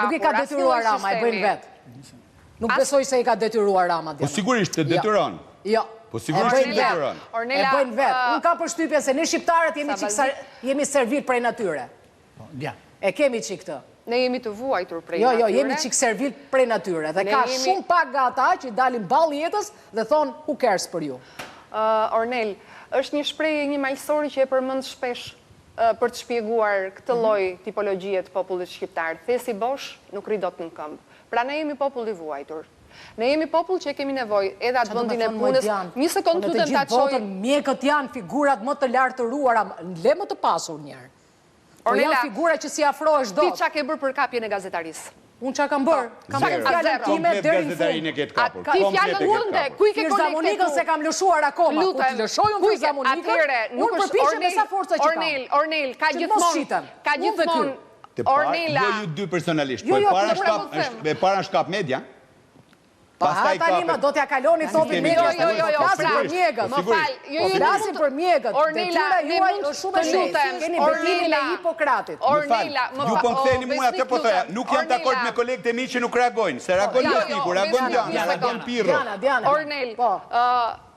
Nuk i ka detyruar Rama, e bëjnë vetë. Nuk besoj se i ka detyruar Rama. Po sigurisht të detyron. Jo. Po sigurisht të detyron. E bëjnë vetë. Unë kam përshtypjen se ne shqiptarët jemi servil prej natyre. E kemi që këtë. Ne jemi të vuajtur prej natyre. Jo, jemi që servil prej natyre. Dhe ka shumë pak nga ata që i dalin ballë jetës dhe thonë who cares për ju. Ornel, është një shprehje një majstori që e përmend shpesh për të shpjeguar këtë lloj tipologjie të popullit shqiptar. Thesi bosh nuk ri dot në këmbë. Pra ne jemi popull i vuajtur. Ne jemi popull që kemi nevojë edhe atë vendin e punës. Një sekond lutem ta çoj. Mjekët janë figurat më të lartëruara, le më të pasur një herë. Po janë figura që si afrohesh dot. Ti çka ke bërë për kapjen e gazetarisë? Unë çka kam bërë? Kam bërë fjalën time deri në fund. Ti fjalën tënde, ku i ke Firzamonikën se kam lëshuar akoma. Ku të lëshoj unë Firzamonikën? Unë përpiqem me sa forca që kam. Ornel, ka gjithmonë. Ornela. Jo ju dy personalisht, po e para shkap media. Pa tani ma do t'ja kaloni thopin medias. Flasin për mjegët. Flasin për mjegët. Detyra juaj është shumë e shejtë. Keni betimin e Hipokratit. Ju po më ktheni mua atë po thoya. Nuk jam dakord me kolegët e mi që nuk reagojnë. Se reagojnë Besiku, reagon Pirro. Ornel,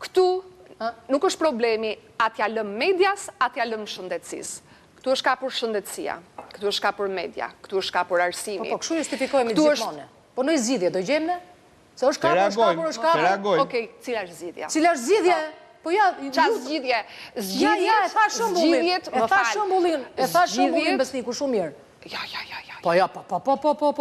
këtu nuk është problemi atja lëm medias, atja lëm shëndetësisë. Këtu është kapur shëndetësia, këtu është kapur media, këtu është kapur arsimi. Po kështu justifikojmë gjithmonë. Po në zgjidhje do gjejmë ne? Se është kapur, është kapur. Okej, cila është zgjidhja? Cila është zgjidhja? Po ja, qa zgjidhje? Ja, e tha shembullin. E tha shembullin Besniku shumë mirë. Ja. Po ja, po,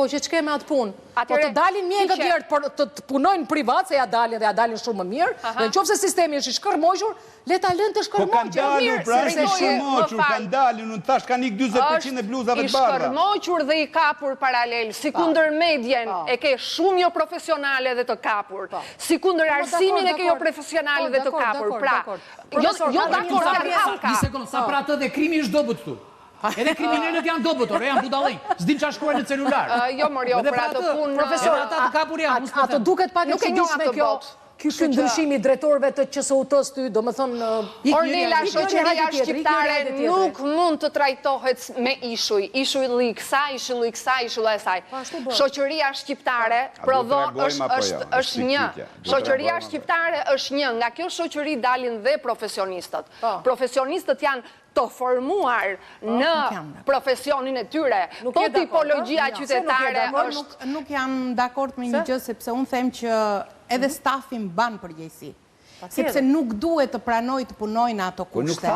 që ç'ke me atë punë? Po të dalin mjekët tjerë të punojnë privat, se ja dalin shumë më mirë, dhe në qoftë se sistemi është i shkërmoqur, le ta lënë të shkërmoqur. Po kanë dalur, pra është i shkërmoqur, kanë dalin, unë thash kanë ik 40% e bluzave të bardha. I shkërmoqur dhe i kapur paralel, si kundër medjen e ke shumë jo profesionale dhe të kapur, si kundër arsimin e ke jo profesionale dhe të kapur. Pra, jo dakord. Një sekundë, sa pra atë dhe krimi është dobët këtu. Edhe kriminalët janë dobëtor, janë budallëj. S'dim çfarë shkruajnë në celular. Jo, mor, jo, për atë punë. Profesor, ata të kapur janë. Ato duket pak e çuditshme kjo. Ky ndryshimi i drejtorëve të QSU-s ty, domethënë Ornela, shoqëria shqiptare nuk mund të trajtohet me ishuj lli kësaj, ishuj lli kësaj, ishuj lli asaj. Shoqëria shqiptare është një. Shoqëria shqiptare është një. Nga kjo shoqëri dalin dhe profesionistët. Profesionistët janë të formuar në profesionin e tyre. Po tipologjia qytetare është... Nuk jam dakord me një gjë, sepse unë them që edhe stafin ban përgjegjësi. Sepse nuk duhet të pranoj të punojnë ato kushte.